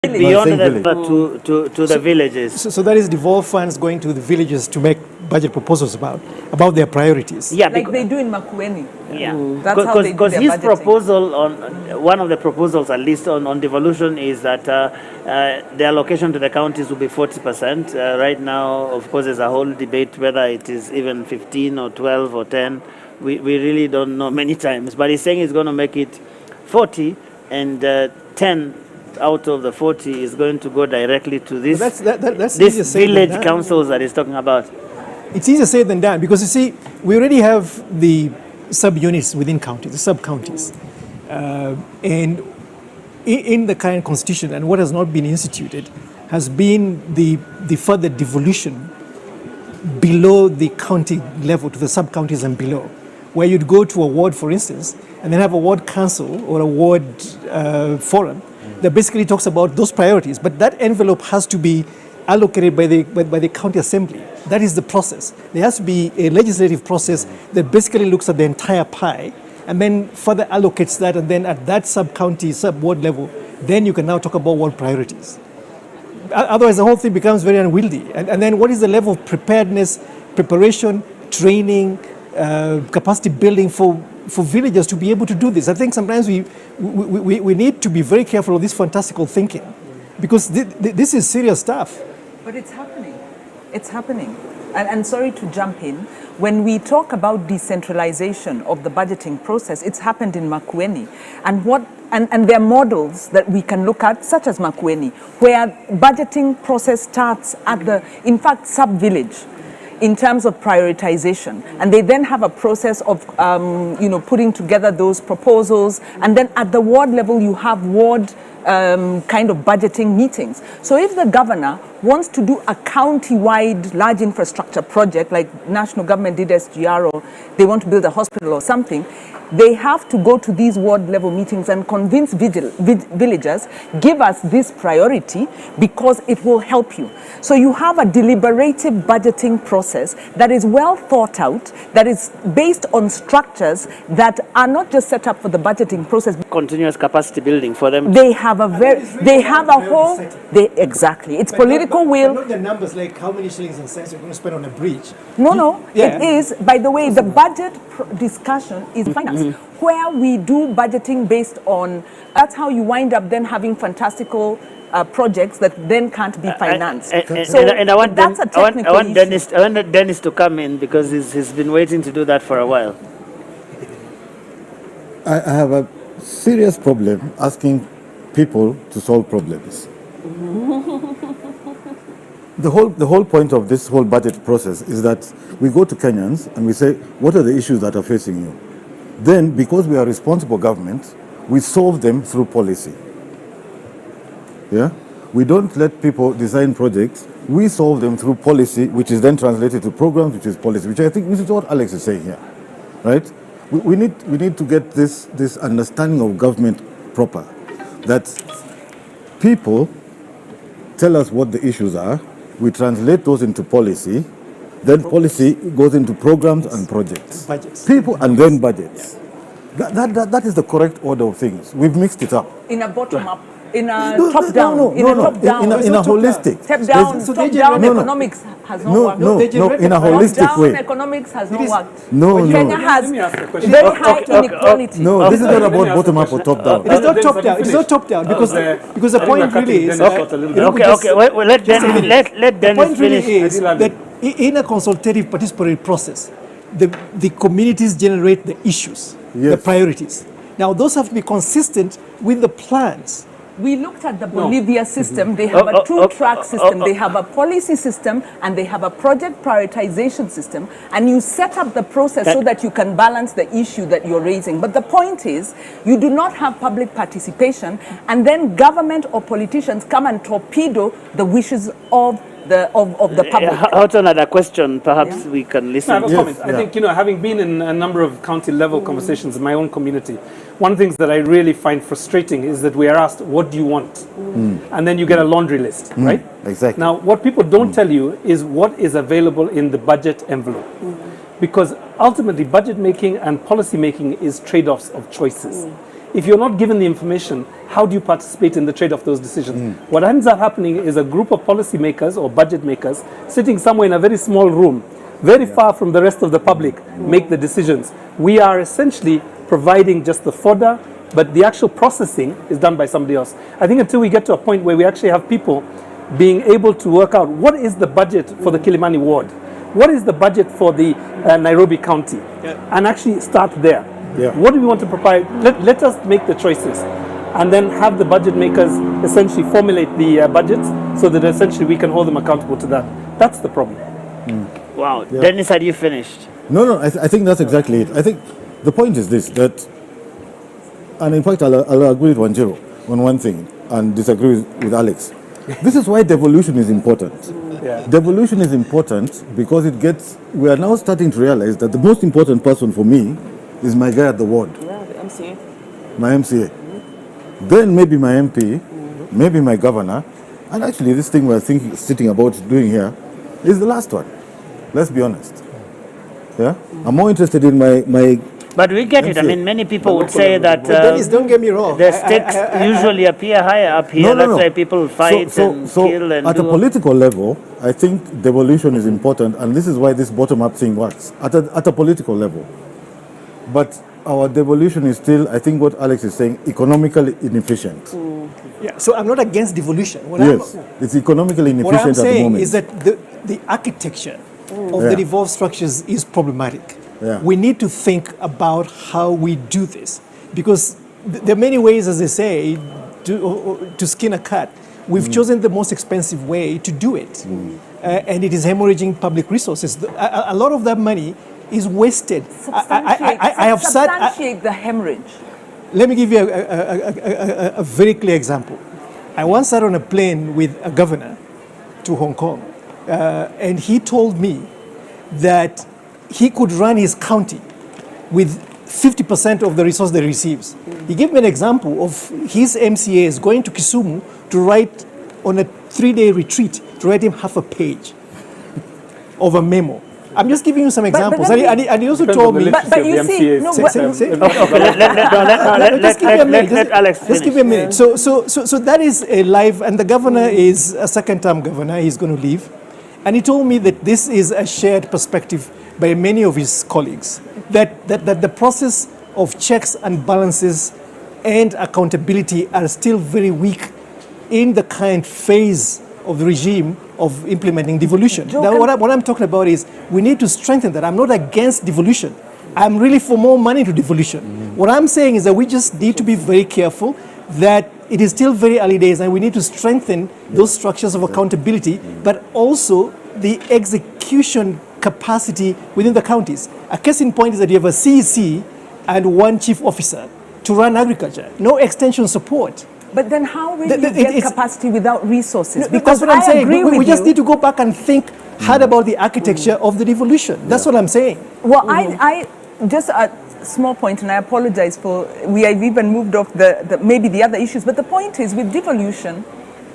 beyond to the villages. So that is devolved funds going to the villages to make budget proposals about their priorities. Yeah, like they do in Makueni. Yeah, that's how they do their his budgeting. proposal one of the proposals, at least on devolution, is that the allocation to the counties will be 40%. Right now, of course, there's a whole debate whether it is even 15 or 12 or 10. We really don't know many times, but he's saying he's going to make it 40, and 10 out of the 40 is going to go directly to this this village councils that he's talking about. It's easier said than done, because you see, we already have the sub-units within counties, the sub-counties. And in the current constitution, and what has not been instituted, has been the further devolution below the county level to the sub-counties and below, where you'd go to a ward, for instance, and then have a ward council or a ward forum that basically talks about those priorities. But that envelope has to be allocated by the county assembly. That is the process. There has to be a legislative process that basically looks at the entire pie and then further allocates that, and then at that sub-county, sub-ward level, then you can now talk about ward priorities. Otherwise, the whole thing becomes very unwieldy. And then what is the level of preparedness, preparation, training, capacity building for villagers to be able to do this? I think sometimes we need to be very careful of this fantastical thinking, because this is serious stuff. But it's happening. It's happening. And sorry to jump in. When we talk about decentralization of the budgeting process, it's happened in Makueni. And there are models that we can look at, such as Makueni, where budgeting process starts at in fact, sub-village, in terms of prioritization. And they then have a process of, putting together those proposals. And then at the ward level, you have ward kind of budgeting meetings. So if the governor wants to do a county-wide large infrastructure project, like national government did SGR, or they want to build a hospital or something, they have to go to these ward level meetings and convince villagers, give us this priority because it will help you. So you have a deliberative budgeting process that is well thought out, that is based on structures that are not just set up for the budgeting process. Continuous capacity building for them. They have exactly. It's political will. Not the numbers like how many shillings and cents you're going to spend on a bridge. No. It is, by the way, the budget discussion is finance. Where we do budgeting based on, that's how you wind up then having fantastical projects that then can't be financed. I want Dennis to come in, because he's been waiting to do that for a while. I have a serious problem asking people to solve problems. The whole point of this whole budget process is that we go to Kenyans and we say, what are the issues that are facing you? Then, because we are responsible government, we solve them through policy. Yeah? We don't let people design projects. We solve them through policy, which is then translated to programs, which is policy, which I think this is what Alex is saying here. Right? We need to get this understanding of government proper, that people tell us what the issues are, we translate those into policy, then policy goes into programs and projects. Budgets. People and then budgets. That is the correct order of things. We've mixed it up. In a bottom-up, in a top-down, in a top-down. In a holistic. Top-down economics has not worked. In a holistic way. Top-down economics has not worked. Kenya has very high inequality. No, this is not about bottom-up or top-down. It is not top-down. It is not top-down, because the point really is... Let Dennis finish. Is that in a consultative participatory process, the communities generate the issues, the priorities. Now, those have to be consistent with the plans. We looked at the Bolivia system. They have a two-track system. They have a policy system and they have a project prioritization system. And you set up the process so that you can balance the issue that you're raising. But the point is, you do not have public participation, and then government or politicians come and torpedo the wishes of the public. Out on another question, perhaps we can listen. I have a comment. I think, having been in a number of county level conversations in my own community, one of the things that I really find frustrating is that we are asked, what do you want? And then you get a laundry list, right? Exactly. Now, what people don't tell you is what is available in the budget envelope. Because ultimately, budget making and policy making is trade-offs of choices. if you're not given the information, how do you participate in the trade of those decisions? What ends up happening is a group of policy makers or budget makers sitting somewhere in a very small room, very far from the rest of the public, make the decisions. We are essentially providing just the fodder, but the actual processing is done by somebody else. I think until we get to a point where we actually have people being able to work out what is the budget for the Kilimani ward, what is the budget for the Nairobi County, and actually start there. What do we want to provide? Let us make the choices, and then have the budget makers essentially formulate the budgets so that essentially we can hold them accountable to that. That's the problem. Wow. Dennis, had you finished? No, I think that's exactly it. I think the point is this, that, and in fact, I'll agree with Wanjiru on one thing and disagree with Alex. This is why devolution is important. Devolution is important because we are now starting to realize that the most important person for me is my guy at the ward. Yeah, the MCA. My MCA. Then maybe my MP, maybe my governor, and actually this thing we're sitting about doing here is the last one. Let's be honest. Yeah? I'm more interested in my But we get it. I mean, many people would say that Dennis, don't get me wrong. the stakes usually appear higher up here. That's why people fight and so kill and at a political level, I think devolution is important, and this is why this bottom-up thing works at a political level. But our devolution is still, I think what Alex is saying, economically inefficient. Yeah, so I'm not against devolution. It's economically What inefficient I'm at the moment. saying is that the architecture of the devolved structures is problematic. We need to think about how we do this, because there are many ways, as they say, to skin a cat. We've chosen the most expensive way to do it, and it is hemorrhaging public resources. A lot of that money is wasted. I have substantiate the hemorrhage. Let me give you a very clear example. I once sat on a plane with a governor to Hong Kong, and he told me that he could run his county with 50% of the resource that he receives. He gave me an example of his MCAs going to Kisumu to write on a 3-day retreat, to write him half a page of a memo. I'm just giving you some examples. And he also told me... But you see... No, let Alex finish. Just give me a minute. So that is a live... And the governor is a second-term governor. He's going to leave. And he told me that this is a shared perspective by many of his colleagues, that the process of checks and balances and accountability are still very weak in the current phase of the regime of implementing devolution. Now, what I'm talking about is we need to strengthen that. I'm not against devolution. I'm really for more money to devolution. What I'm saying is that we just need to be very careful that it is still very early days and we need to strengthen those structures of accountability, but also the execution capacity within the counties. A case in point is that you have a CEC and one chief officer to run agriculture, no extension support. But then how will you get capacity without resources? No, because what I'm saying, we just need to go back and think hard about the architecture of the devolution. That's what I'm saying. Well, I just a small point, and I apologize for, we have even moved off maybe the other issues, but the point is with devolution,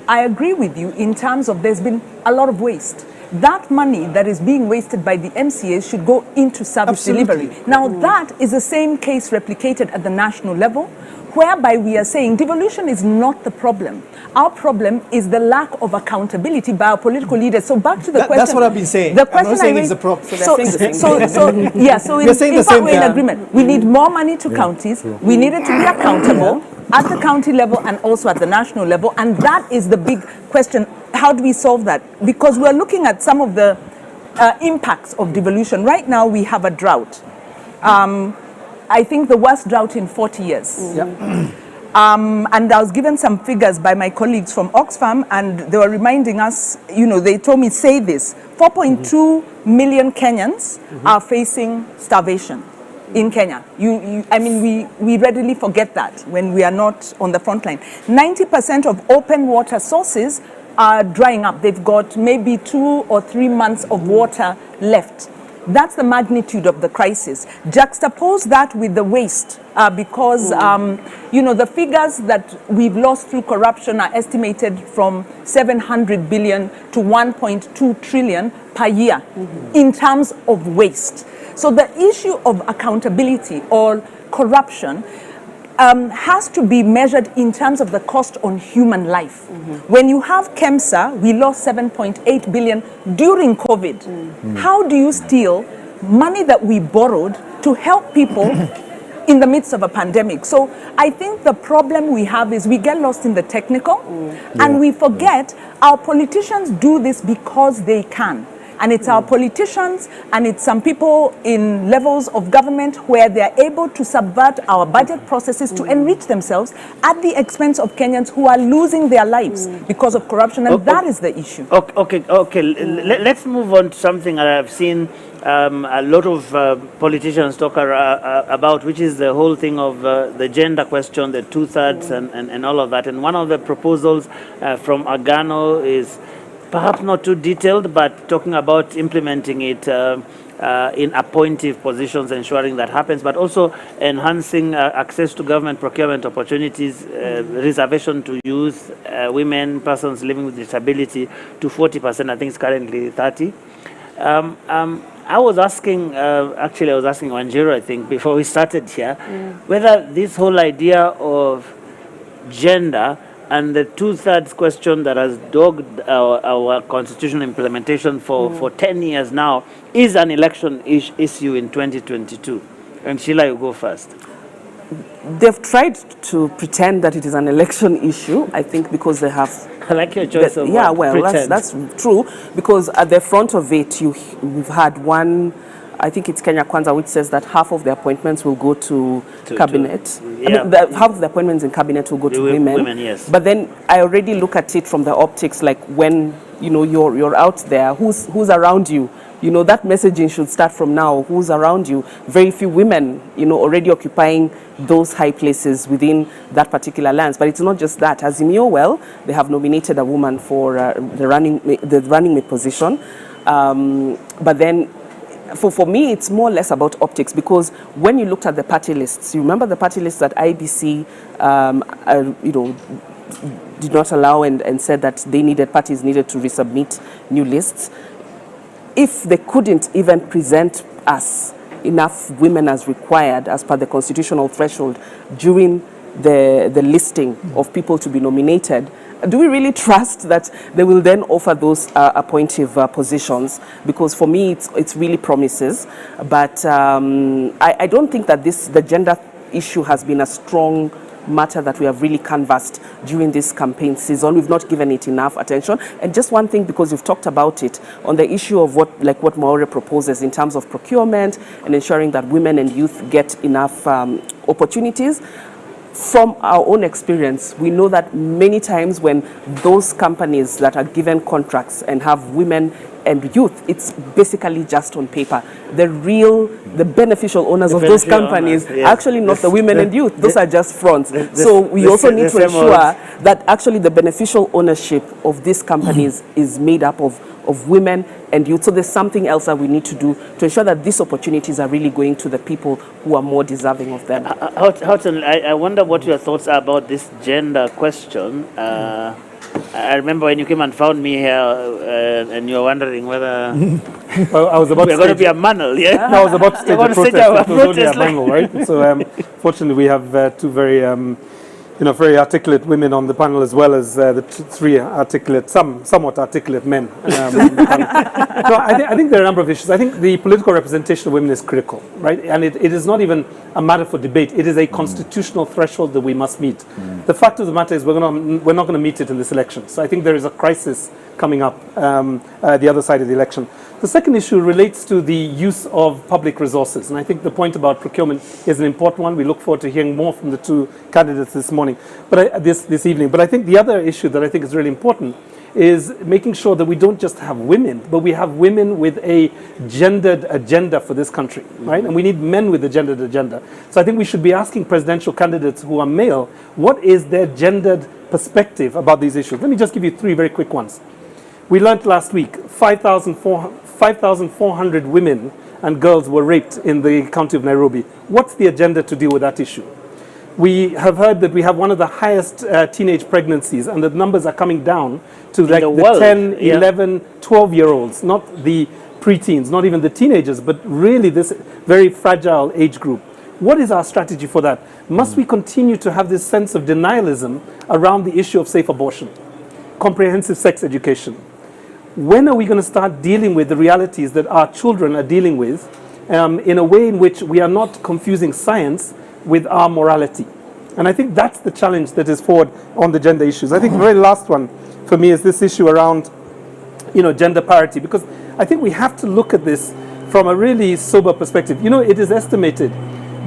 I agree with you in terms of there's been a lot of waste. That money that is being wasted by the MCAs should go into service delivery. Now that is the same case replicated at the national level, whereby we are saying devolution is not the problem. Our problem is the lack of accountability by our political leaders. So back to the question. That's what I've been saying. The question I'm not saying it's a problem. So in fact, we're in agreement. We need more money to counties. We need it to be accountable at the county level and also at the national level. And that is the big question. How do we solve that? Because we're looking at some of the impacts of devolution. Right now, we have a drought. I think the worst drought in 40 years. And I was given some figures by my colleagues from Oxfam, and they were reminding us, they told me, say this, 4.2 million Kenyans are facing starvation in Kenya. I mean, we readily forget that when we are not on the front line. 90% of open water sources are drying up. They've got maybe 2 or 3 months of water left. That's the magnitude of the crisis. Juxtapose that with the waste, because the figures that we've lost through corruption are estimated from 700 billion to 1.2 trillion per year in terms of waste. So the issue of accountability or corruption, has to be measured in terms of the cost on human life. When you have KEMSA, we lost 7.8 billion during COVID. How do you steal money that we borrowed to help people in the midst of a pandemic? So I think the problem we have is we get lost in the technical and we forget our politicians do this because they can. And it's our politicians and it's some people in levels of government where they're able to subvert our budget processes to enrich themselves at the expense of Kenyans who are losing their lives because of corruption. And that is the issue. Okay. Let's move on to something that I've seen a lot of politicians talk about, which is the whole thing of the gender question, the two-thirds and all of that. And one of the proposals from Agano is perhaps not too detailed, but talking about implementing it in appointive positions, ensuring that happens, but also enhancing access to government procurement opportunities, reservation to youth, women, persons living with disability to 40%. I think it's currently 30%. I was asking, actually I was asking Wanjiru, I think, before we started here, whether this whole idea of gender and the two-thirds question that has dogged our constitutional implementation for 10 years now is an election issue in 2022. And Sheila, you go first. They've tried to pretend that it is an election issue, I think, because they have... I like your choice of yeah, well, pretend. that's true, because at the front of it, we've had one... I think it's Kenya Kwanza, which says that half of the appointments will go to cabinet. Yeah. I mean, half of the appointments in cabinet will go to women. Women, yes. But then I already look at it from the optics, like when you're out there, who's around you. That messaging should start from now. Who's around you? Very few women, already occupying those high places within that particular lands. But it's not just that. Azimio, well, they have nominated a woman for the running mate position. But then, for me, it's more or less about optics, because when you looked at the party lists, you remember the party lists that IBC, did not allow and said that parties needed to resubmit new lists. If they couldn't even present us enough women as required as per the constitutional threshold during the listing of people to be nominated, do we really trust that they will then offer those appointive positions? Because for me, it's really promises. But I don't think that the gender issue has been a strong matter that we have really canvassed during this campaign season. We've not given it enough attention. And just one thing, because you've talked about it, on the issue of what Mwaure proposes in terms of procurement and ensuring that women and youth get enough opportunities. From our own experience, we know that many times when those companies that are given contracts and have women and youth, it's basically just on paper. The beneficial owners of those companies are actually not the women and youth. Those are just fronts. So we also need to ensure that actually the beneficial ownership of these companies is made up of women and youth. So there's something else that we need to do to ensure that these opportunities are really going to the people who are more deserving of them. Houghton, I wonder what your thoughts are about this gender question. I remember when you came and found me here and you were wondering whether well, I was about we are going to be a manel, yeah? No, I was about to stage a protest. It was only a like manel, right? So fortunately we have two very very articulate women on the panel, as well as the three articulate, somewhat articulate men. No, I think there are a number of issues. I think the political representation of women is critical, right? And it is not even a matter for debate. It is a constitutional threshold that we must meet. The fact of the matter is we're not going to meet it in this election. So I think there is a crisis coming up the other side of the election. The second issue relates to the use of public resources. And I think the point about procurement is an important one. We look forward to hearing more from the two candidates this morning, this evening. But I think the other issue that I think is really important is making sure that we don't just have women, but we have women with a gendered agenda for this country, right? And we need men with a gendered agenda. So I think we should be asking presidential candidates who are male, what is their gendered perspective about these issues? Let me just give you three very quick ones. We learned last week 5,400 women and girls were raped in the county of Nairobi. What's the agenda to deal with that issue? We have heard that we have one of the highest teenage pregnancies, and the numbers are coming down to like the 10, 11, 12-year-olds, not the preteens, not even the teenagers, but really this very fragile age group. What is our strategy for that? Must we continue to have this sense of denialism around the issue of safe abortion, comprehensive sex education? When are we going to start dealing with the realities that our children are dealing with in a way in which we are not confusing science with our morality? And I think that's the challenge that is forward on the gender issues. I think the very last one for me is this issue around, gender parity, because I think we have to look at this from a really sober perspective. It is estimated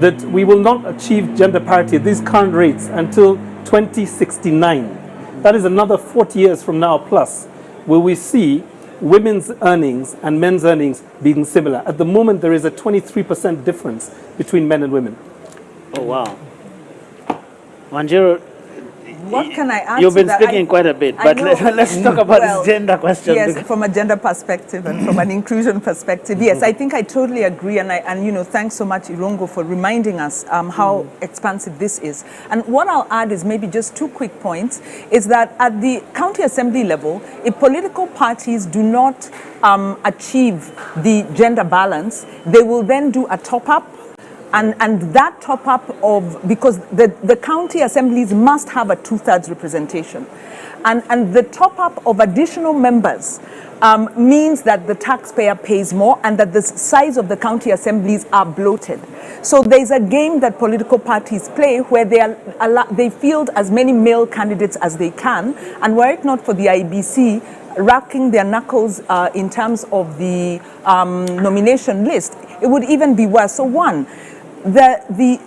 that we will not achieve gender parity at these current rates until 2069. That is another 40 years from now plus, where we see women's earnings and men's earnings being similar. At the moment, there is a 23% difference between men and women. Oh, wow. Wanjiru, What can I add you've to been that? speaking quite a bit, but let's talk about this gender question. Yes, from a gender perspective and from an inclusion perspective, yes, I think I totally agree, and thanks so much, Irongo, for reminding us how expansive this is. And what I'll add is maybe just 2 quick points, is that at the county assembly level, if political parties do not achieve the gender balance, they will then do a top-up. And that top-up because the county assemblies must have a 2/3 representation. And the top-up of additional members means that the taxpayer pays more and that the size of the county assemblies are bloated. So there's a game that political parties play where they field as many male candidates as they can. And were it not for the IBC racking their knuckles in terms of the nomination list, it would even be worse. So one, the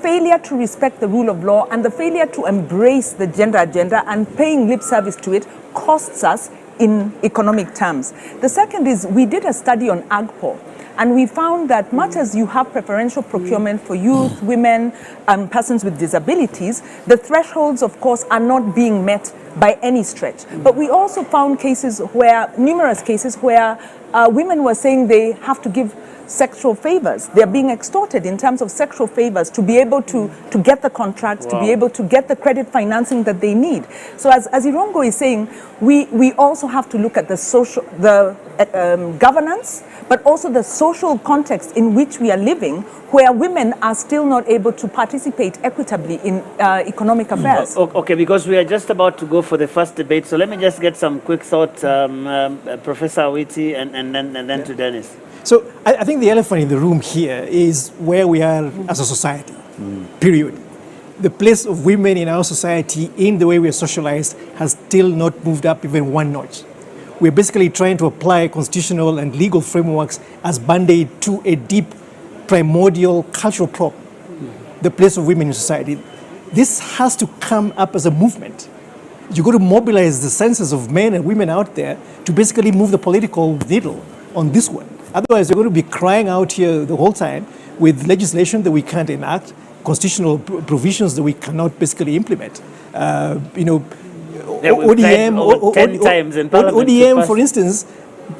failure to respect the rule of law and the failure to embrace the gender agenda and paying lip service to it costs us in economic terms. The second is we did a study on AGPO, and we found that much as you have preferential procurement for youth, women, and persons with disabilities, the thresholds, of course, are not being met by any stretch. But we also found numerous cases where women were saying they have to give sexual favors. They're being extorted in terms of sexual favors to be able to get the contracts, to be able to get the credit financing that they need. So as Irongo is saying, we also have to look at the governance, but also the social context in which we are living, where women are still not able to participate equitably in economic affairs. Okay, because we are just about to go for the first debate, so let me just get some quick thoughts, Professor Awiti, and then to Dennis. So I think the elephant in the room here is where we are as a society, period. The place of women in our society, in the way we are socialized, has still not moved up even one notch. We're basically trying to apply constitutional and legal frameworks as band-aid to a deep, primordial cultural problem, the place of women in society. This has to come up as a movement. You've got to mobilize the senses of men and women out there to basically move the political needle on this one. Otherwise, we're going to be crying out here the whole time with legislation that we can't enact, constitutional provisions that we cannot basically implement. ODM, for instance,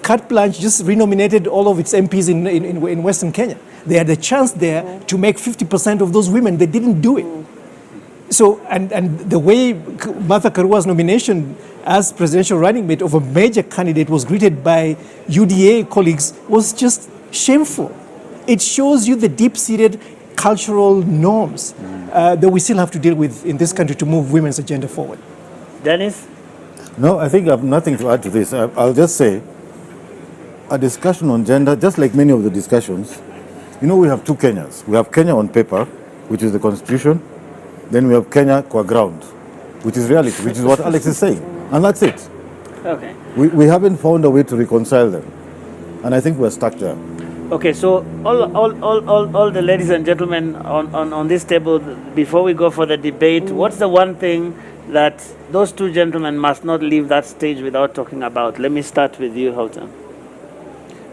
carte blanche just renominated all of its MPs in Western Kenya. They had a chance there to make 50% of those women. They didn't do it. So, and the way Martha Karua's nomination as presidential running mate of a major candidate was greeted by UDA colleagues was just shameful. It shows you the deep-seated cultural norms that we still have to deal with in this country to move women's agenda forward. Dennis? No, I think I have nothing to add to this. I'll just say a discussion on gender, just like many of the discussions, we have two Kenyas. We have Kenya on paper, which is the constitution. Then we have Kenya qua ground, which is reality, which is what Alex is saying. And that's it. Okay. We haven't found a way to reconcile them. And I think we're stuck there. Okay, so all the ladies and gentlemen on this table, before we go for the debate, what's the one thing that those two gentlemen must not leave that stage without talking about? Let me start with you, Houghton.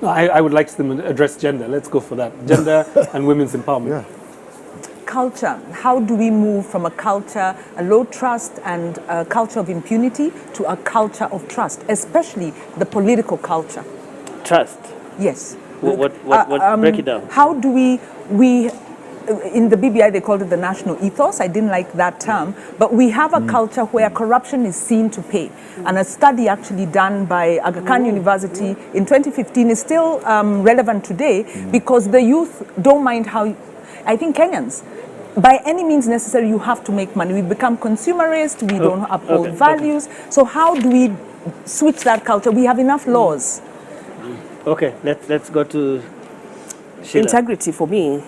No, I would like to address gender. Let's go for that. Gender and women's empowerment. Yeah. Culture. How do we move from a culture, a low trust and a culture of impunity, to a culture of trust, especially the political culture? Trust. Yes. What break it down. How do we in the BBI they called it the national ethos. I didn't like that term, but we have a culture where corruption is seen to pay. And a study actually done by Agano University in 2015 is still relevant today because the youth don't mind how I think Kenyans, by any means necessary, you have to make money. We become consumerist, we don't uphold values. So how do we switch that culture? We have enough laws. Okay, let's go to Sheila. Integrity for me,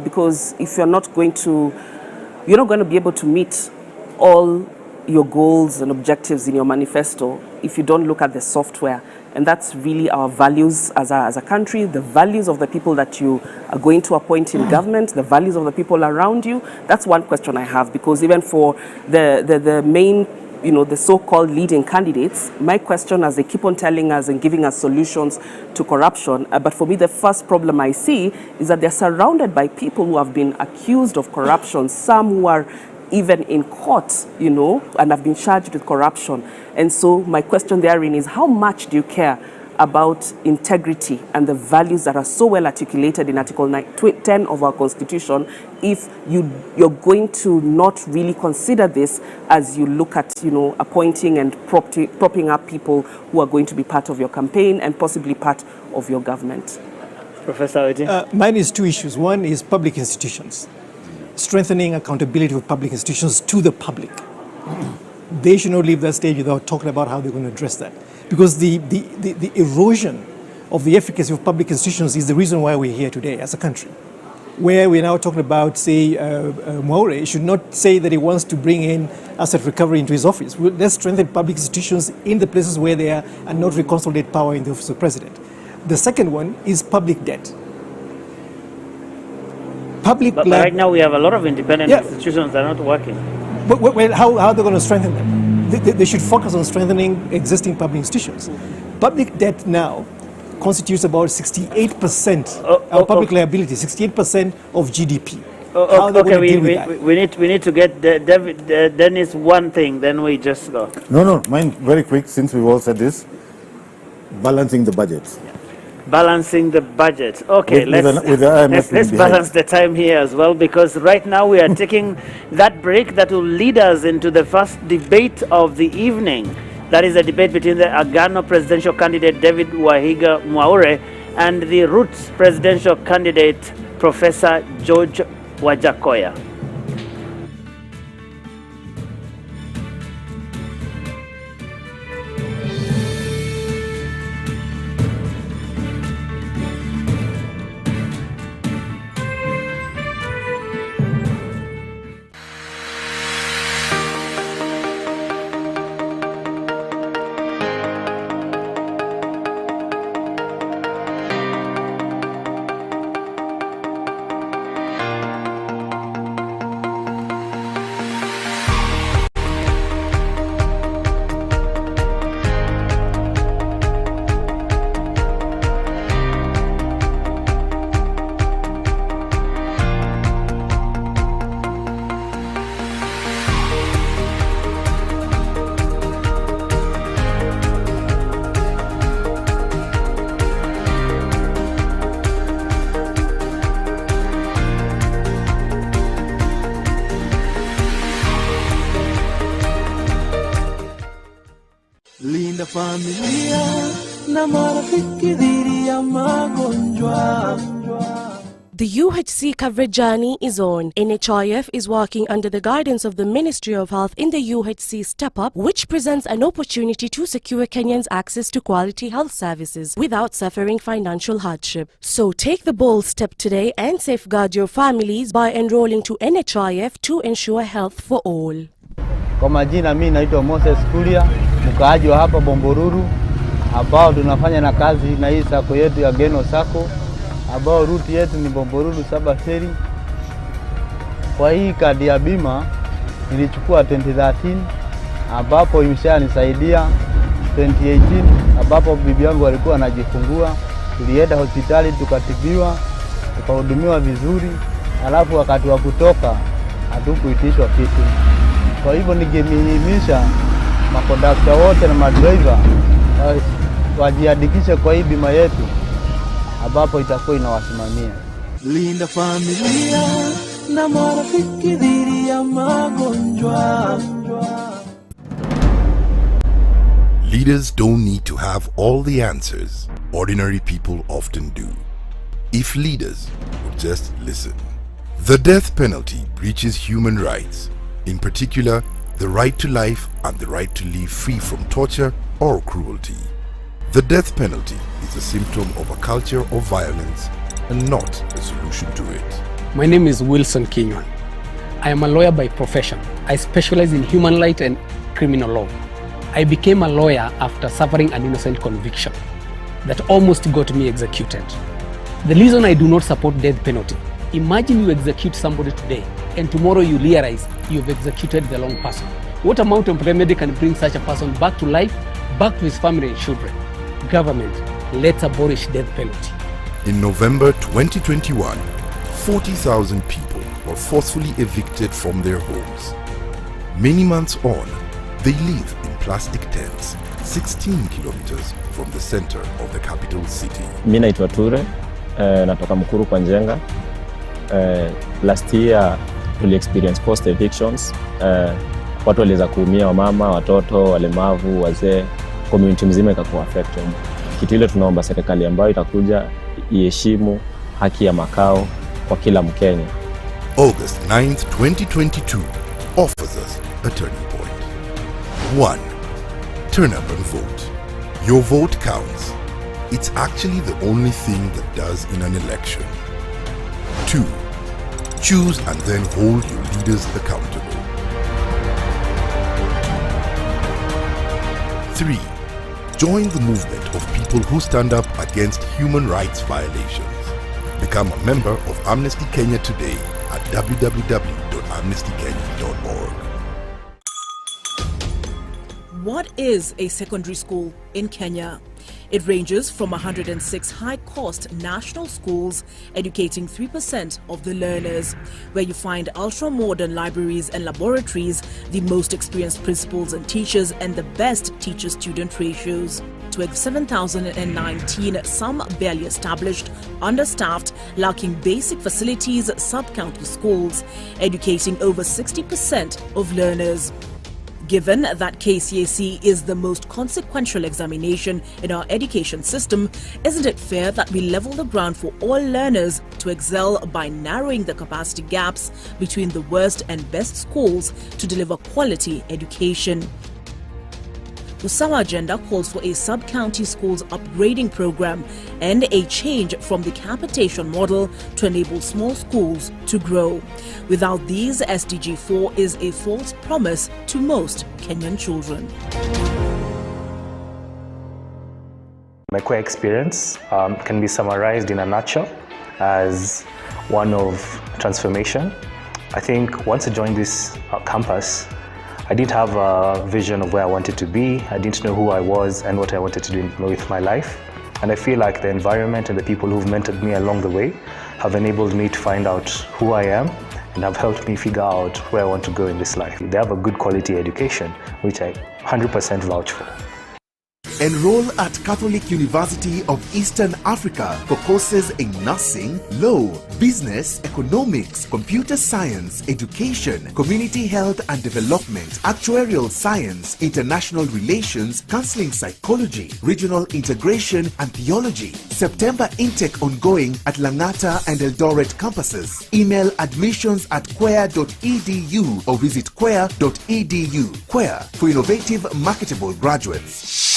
because if you're not going to be able to meet all your goals and objectives in your manifesto if you don't look at the software. And that's really our values as a country, the values of the people that you are going to appoint in government, the values of the people around you. That's one question I have, because even for the main, the so-called leading candidates, my question, as they keep on telling us and giving us solutions to corruption, but for me the first problem I see is that they're surrounded by people who have been accused of corruption, some who are even in court, and have been charged with corruption. And so my question therein is, how much do you care about integrity and the values that are so well articulated in Article 10 of our Constitution if you're going to not really consider this as you look at, appointing and propping up people who are going to be part of your campaign and possibly part of your government? Professor Odinga? Mine is two issues. One is public institutions. Strengthening accountability of public institutions to the public. They should not leave that stage without talking about how they're going to address that. Because the erosion of the efficacy of public institutions is the reason why we're here today as a country. Where we're now talking about, say, Mwaure should not say that he wants to bring in asset recovery into his office. Let's strengthen public institutions in the places where they are and not reconsolidate power in the office of president. The second one is public debt. But right now we have a lot of independent institutions that are not working. But how are they going to strengthen them? They should focus on strengthening existing public institutions. Public debt now constitutes about 68% of public liability, 68% of GDP. We need to get Dennis one thing, then we just go. No, mine very quick, since we've all said this. Balancing the budget. Balancing the budget. Okay, let's balance the time here as well, because right now we are taking that break that will lead us into the first debate of the evening. That is a debate between the Agano presidential candidate David Wahiga Mwaure and the Roots presidential candidate Professor George Wajakoya. Linda familia na marafiki dhidi ya magonjwa. The UHC coverage journey is on. NHIF is working under the guidance of the Ministry of Health in the UHC Step Up, which presents an opportunity to secure Kenyans access to quality health services without suffering financial hardship. So take the bold step today and safeguard your families by enrolling to NHIF to ensure health for all. Kwa majina mimi naitwa Moses Kulia, mkaaji wa hapa Bomboruru, ambao tunafanya na kazi na hii sako yetu ya Agano sako, ambao ruti yetu ni Bomboruru Saba Seri. Kwa hii kadi ya bima nilichukua 2013, ambapo imeshanisaidia 2018, ambapo bibi yangu alikuwa anajifungua, tulienda hospitali tukatibiwa, tukahudumiwa vizuri, alafu wakati wa kutoka hatukuitishwa kitu. Kwa hivyo ningemhimiza makondakta wote na madriver wajiandikishe kwa hii bima yetu, ambapo itakuwa inawasimamia. Linda familia na marafiki dhidi ya magonjwa. Leaders don't need to have all the answers. Ordinary people often do. If leaders would just listen. The death penalty breaches human rights, in particular, the right to life and the right to live free from torture or cruelty. The death penalty is a symptom of a culture of violence and not a solution to it. My name is Wilson Kinywan. I am a lawyer by profession. I specialize in human rights and criminal law. I became a lawyer after suffering an innocent conviction that almost got me executed. The reason I do not support death penalty, imagine you execute somebody today and tomorrow you realize you've executed the wrong person. What amount of remedy can bring such a person back to life, back to his family and children? Government, let's abolish death penalty. In November 2021, 40,000 people were forcefully evicted from their homes. Many months on, they live in plastic tents 16 kilometers from the center of the capital city. Mimi naitwa Ture, natoka Mukuru kwa Njenga. Last year tuli experience post evictions. Watu waliweza kuumia, wamama, watoto, walemavu, wazee, community mzima ikakuwa affected. Kitu ile tunaomba serikali ambayo itakuja iheshimu haki ya makao kwa kila Mkenya. August 9th, 2022 offers us a turning point. 1. Turn up and vote. Your vote counts. It's actually the only thing that does in an election. 2. Choose and then hold your leaders accountable. 3. Join the movement of people who stand up against human rights violations. Become a member of Amnesty Kenya today at www.amnestykenya.org. What is a secondary school in Kenya? It ranges from 106 high-cost national schools educating 3% of the learners, where you find ultra-modern libraries and laboratories, the most experienced principals and teachers, and the best teacher-student ratios. With 7,019, some barely established, understaffed, lacking basic facilities, sub-county schools, educating over 60% of learners. Given that KCSE is the most consequential examination in our education system, isn't it fair that we level the ground for all learners to excel by narrowing the capacity gaps between the worst and best schools to deliver quality education? Usawa Agenda calls for a sub-county schools upgrading program and a change from the capitation model to enable small schools to grow. Without these, SDG 4 is a false promise to most Kenyan children. My core experience can be summarized in a nutshell as one of transformation. I think once I joined this campus, I didn't have a vision of where I wanted to be. I didn't know who I was and what I wanted to do with my life. And I feel like the environment and the people who've mentored me along the way have enabled me to find out who I am and have helped me figure out where I want to go in this life. They have a good quality education, which I 100% vouch for. Enroll at Catholic University of Eastern Africa for courses in nursing, law, business, economics, computer science, education, community health and development, actuarial science, international relations, counseling psychology, regional integration and theology. September intake ongoing at Langata and Eldoret campuses. Email admissions@quer.edu or visit quer.edu. Quer for innovative, marketable graduates.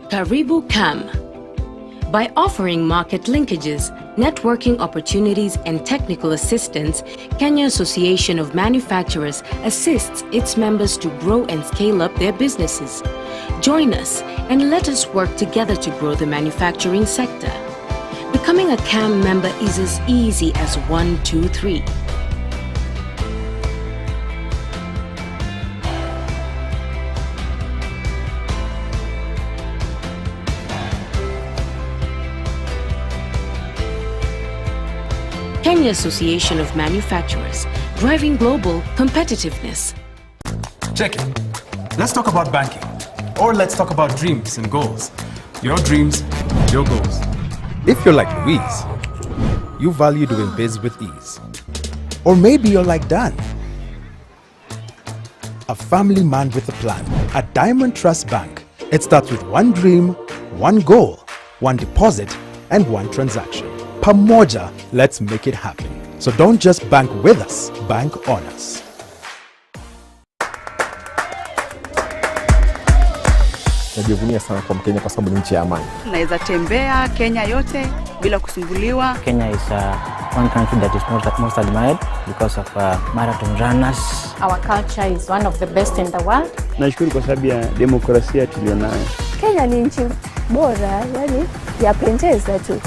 Karibu Kam. By offering market linkages, networking opportunities, and technical assistance, Kenya Association of Manufacturers assists its members to grow and scale up their businesses. Join us and let us work together to grow the manufacturing sector. Becoming a CAM member is as easy as 1, 2, 3. Kenya Association of Manufacturers, driving global competitiveness. Check it. Let's talk about banking. Or let's talk about dreams and goals. Your dreams, your goals. If you're like Louise, you value doing biz with ease. Or maybe you're like Dan, a family man with a plan. At Diamond Trust Bank, it starts with one dream, one goal, one deposit, and one transaction. Pamoja, let's make it happen. So don't just bank with us, bank on us. Najivunia sana kwa Mkenya kwa sababu ni nchi ya amani. Naweza tembea Kenya yote bila kusumbuliwa. Kenya is one country that is most admired because of marathon runners. Our culture is one of the best in the world. Nashukuru kwa sababu ya demokrasia tulionayo. Kenya ni nchi bora, yani yapendeza tu.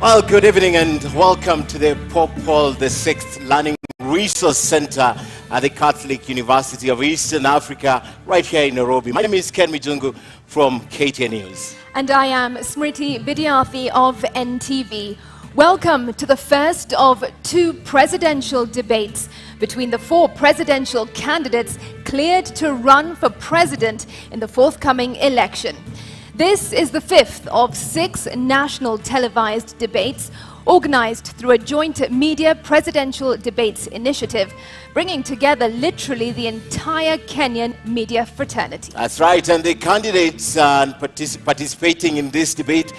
Well, good evening and welcome to the Pope Paul VI Learning Resource Center at the Catholic University of Eastern Africa, right here in Nairobi. My name is Ken Mijungu from KTN News. And I am Smriti Vidyarthi of NTV. Welcome to the first of two presidential debates between the four presidential candidates cleared to run for president in the forthcoming election. This is the fifth of 6 national televised debates organized through a joint media presidential debates initiative, bringing together literally the entire Kenyan media fraternity. That's right, and the candidates participating in this debate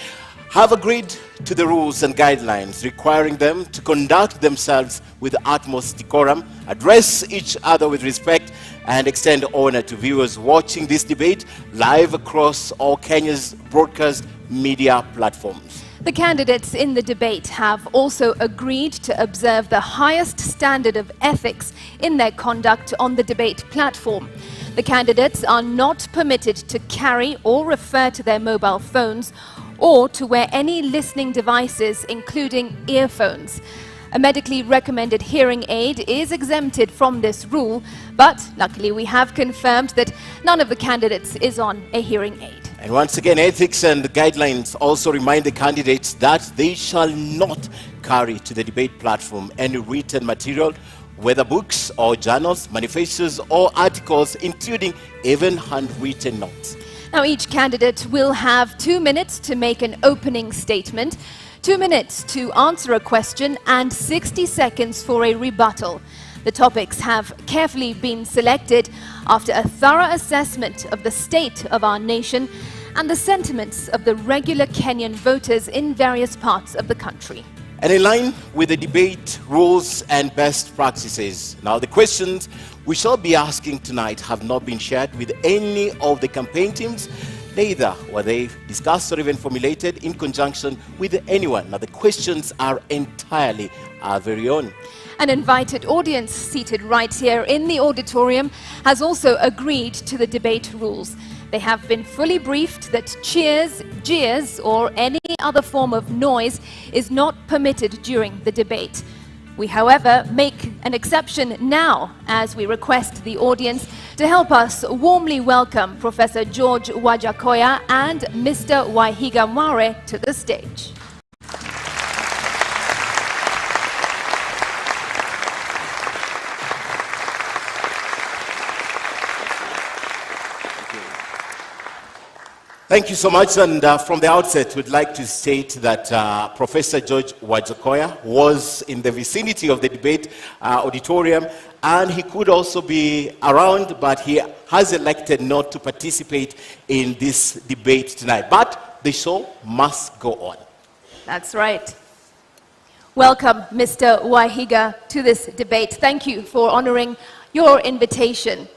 have agreed to the rules and guidelines requiring them to conduct themselves with utmost decorum, address each other with respect, and extend honor to viewers watching this debate live across all Kenya's broadcast media platforms. The candidates in the debate have also agreed to observe the highest standard of ethics in their conduct on the debate platform. The candidates are not permitted to carry or refer to their mobile phones or to wear any listening devices, including earphones. A medically recommended hearing aid is exempted from this rule, but luckily we have confirmed that none of the candidates is on a hearing aid. And once again, ethics and guidelines also remind the candidates that they shall not carry to the debate platform any written material, whether books or journals, manifestos or articles, including even handwritten notes. Now, each candidate will have 2 minutes to make an opening statement, 2 minutes to answer a question, and 60 seconds for a rebuttal. The topics have carefully been selected after a thorough assessment of the state of our nation and the sentiments of the regular Kenyan voters in various parts of the country. And in line with the debate rules and best practices, now the questions we shall be asking tonight have not been shared with any of the campaign teams. Neither were they discussed or even formulated in conjunction with anyone. Now the questions are entirely our very own. An invited audience seated right here in the auditorium has also agreed to the debate rules. They have been fully briefed that cheers, jeers, or any other form of noise is not permitted during the debate. We, however, make an exception now as we request the audience to help us warmly welcome Professor George Wajakoya and Mr. Mwaure to the stage. Thank you so much, and from the outset, we'd like to state that Professor George Wajakoya was in the vicinity of the debate auditorium, and he could also be around, but he has elected not to participate in this debate tonight. But the show must go on. That's right. Welcome, Mr. Wahiga, to this debate. Thank you for honoring your invitation.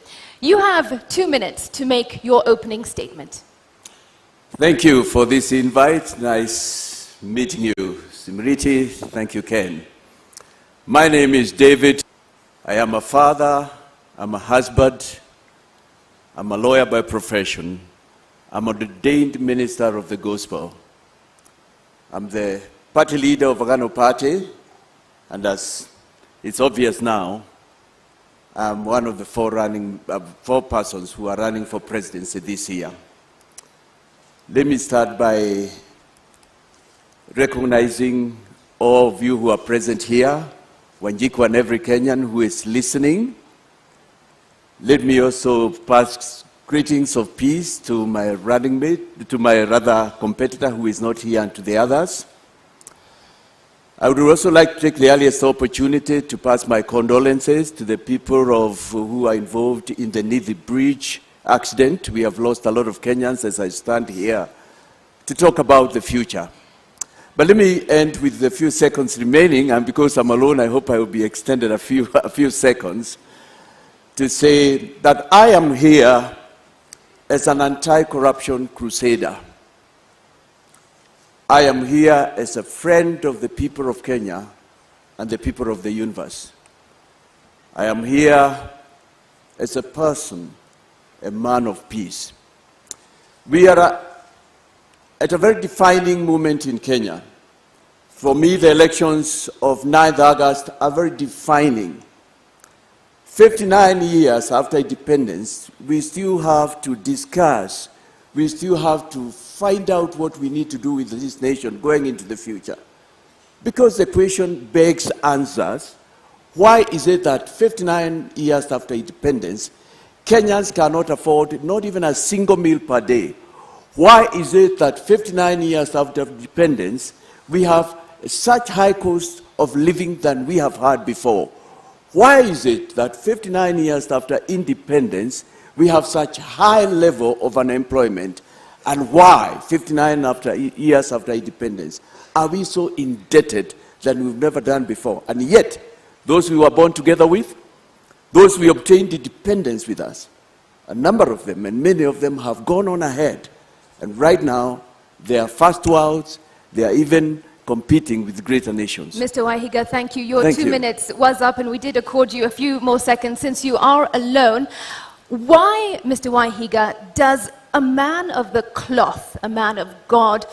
You have 2 minutes to make your opening statement. Thank you for this invite. Nice meeting you, Simriti. Thank you, Ken. My name is David. I am a father, I'm a husband, I'm a lawyer by profession. I'm an ordained minister of the gospel. I'm the party leader of Agano party, and as it's obvious now, I'm one of the four persons who are running for presidency this year. Let me start by recognizing all of you who are present here, Wanjiku and every Kenyan who is listening. Let me also pass greetings of peace to my running mate, to my competitor who is not here, and to the others. I would also like to take the earliest opportunity to pass my condolences to the people who are involved in the Nithi Bridge accident. We have lost a lot of Kenyans as I stand here to talk about the future. But let me end with the few seconds remaining, and because I'm alone, I hope I will be extended a few seconds, to say that I am here as an anti-corruption crusader. I am here as a friend of the people of Kenya and the people of the universe. I am here as a person, a man of peace. We are at a very defining moment in Kenya. For me, the elections of 9th August are very defining. 59 years after independence, we still have to discuss, we still have to find out what we need to do with this nation going into the future. Because the question begs answers. Why is it that 59 years after independence, Kenyans cannot afford not even a single meal per day? Why is it that 59 years after independence, we have such high cost of living than we have had before? Why is it that 59 years after independence, we have such high level of unemployment? And why, 59 years after independence, are we so indebted than we've never done before? And yet, those we were born together with, those we obtained independence with us, a number of them, and many of them, have gone on ahead. And right now, they are fast worlds, they are even competing with greater nations. Mr. Wahiga, thank you. Your 2 minutes was up, and we did accord you a few more seconds since you are alone. Why, Mr. Wahiga, does a man of the cloth, a man of God,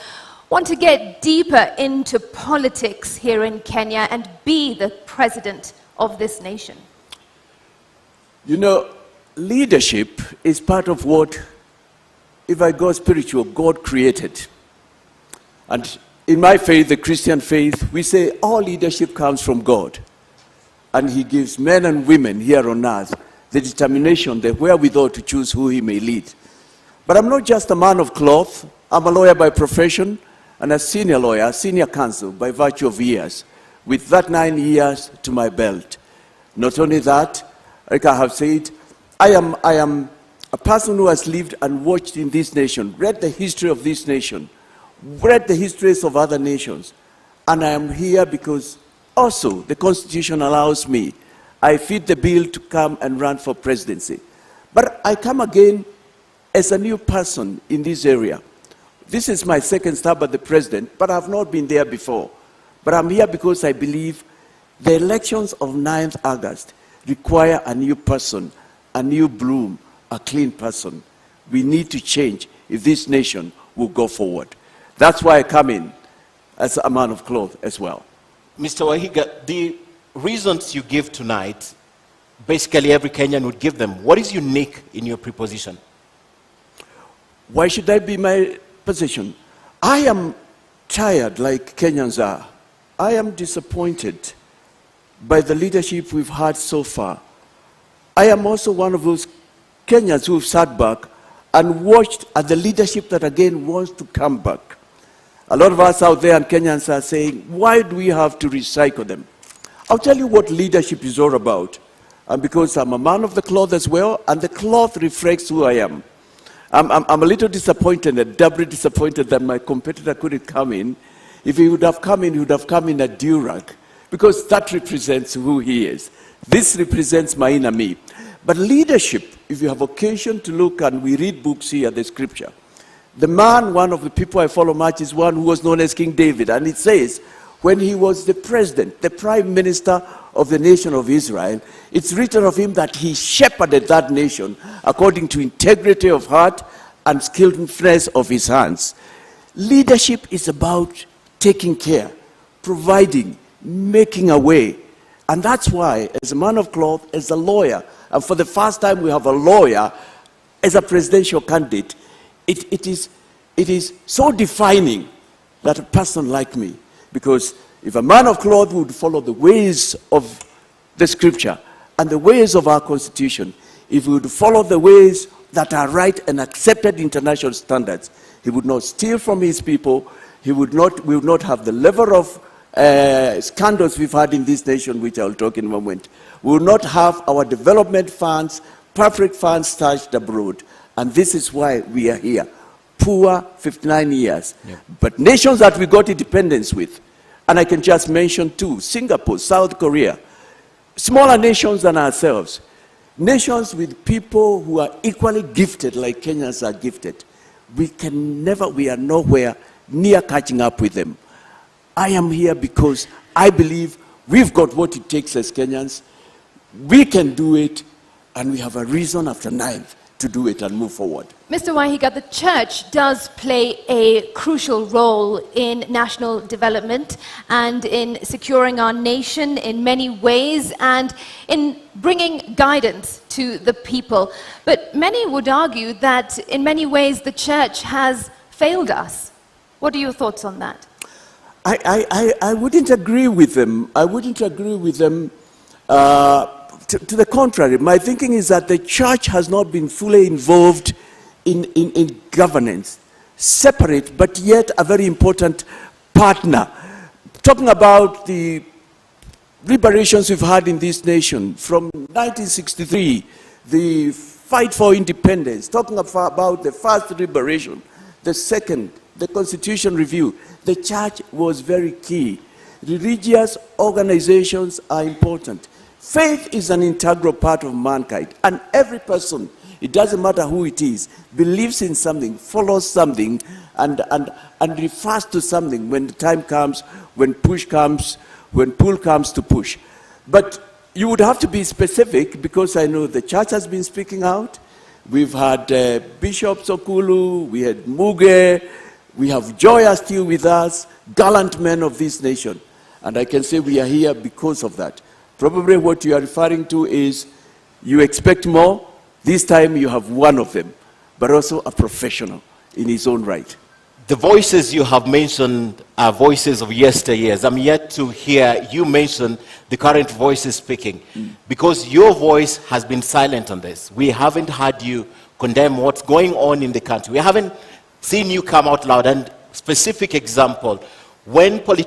want to get deeper into politics here in Kenya and be the president of this nation? You know, leadership is part of what, if I go spiritual, God created. And in my faith, the Christian faith, we say all leadership comes from God. And He gives men and women here on earth the determination, the wherewithal to choose who He may lead. But I'm not just a man of cloth. I'm a lawyer by profession and a senior lawyer, senior counsel by virtue of years, with that 9 years to my belt. Not only that, like I have said, I am a person who has lived and watched in this nation, read the history of this nation, read the histories of other nations. And I am here because also the Constitution allows me, I fit the bill to come and run for presidency. But I come again as a new person in this area. This is my second stab at the president, but I've not been there before. But I'm here because I believe the elections of 9th August require a new person, a new bloom, a clean person. we need to change if this nation will go forward. That's why I come in as a man of cloth as well. Mr. Wahiga, the reasons you give tonight, basically every Kenyan would give them. What is unique in your preposition? Why should that be my position? I am tired, like Kenyans are. I am disappointed by the leadership we've had so far. I am also one of those Kenyans who've sat back and watched at the leadership that again wants to come back. A lot of us out there and Kenyans are saying, why do we have to recycle them? I'll tell you what leadership is all about. And because I'm a man of the cloth as well, and the cloth reflects who I am. I'm a little disappointed, and doubly disappointed that my competitor couldn't come in. If he would have come in, he would have come in a durag, because that represents who he is. This represents my inner me. But leadership, if you have occasion to look, and we read books here, the scripture, the man, one of the people I follow much, is one who was known as King David. And it says, when he was the president, the prime minister of the nation of Israel, it's written of him that he shepherded that nation according to integrity of heart and skillfulness of his hands. Leadership is about taking care, providing, making a way. And that's why, as a man of cloth, as a lawyer, and for the first time we have a lawyer as a presidential candidate, it is so defining that a person like me, because if a man of cloth would follow the ways of the scripture and the ways of our constitution, if he would follow the ways that are right and accepted international standards, he would not steal from his people, we would not have the level of scandals we've had in this nation, which I'll talk in a moment. We will not have our development funds, public funds stashed abroad. And this is why we are here. Poor 59 years. Yep. But nations that we got independence with, and I can just mention two, Singapore, South Korea, smaller nations than ourselves, nations with people who are equally gifted like Kenyans are gifted. We are nowhere near catching up with them. I am here because I believe we've got what it takes as Kenyans. We can do it, and we have a reason after 9th to do it and move forward. Mr. Wahiga, the church does play a crucial role in national development and in securing our nation in many ways and in bringing guidance to the people. But many would argue that in many ways the church has failed us. What are your thoughts on that? I wouldn't agree with them. I wouldn't agree with them. To the contrary, my thinking is that the church has not been fully involved in governance, separate but yet a very important partner. Talking about the liberations we've had in this nation from 1963, the fight for independence, talking about the first liberation, the second, the constitution review, the church was very key. Religious organizations are important. Faith is an integral part of mankind, and every person, it doesn't matter who it is, believes in something, follows something, and refers to something when the time comes, when push comes, when pull comes to push. But you would have to be specific, because I know the church has been speaking out. We've had Bishop Sokulu, we had Muge, we have Joya still with us, gallant men of this nation. And I can say we are here because of that. Probably what you are referring to is you expect more. This time you have one of them, but also a professional in his own right. The voices you have mentioned are voices of yesteryears. I'm yet to hear you mention the current voices speaking, because your voice has been silent on this. We haven't heard you condemn what's going on in the country. We haven't seen you come out loud. And specific example, when politicians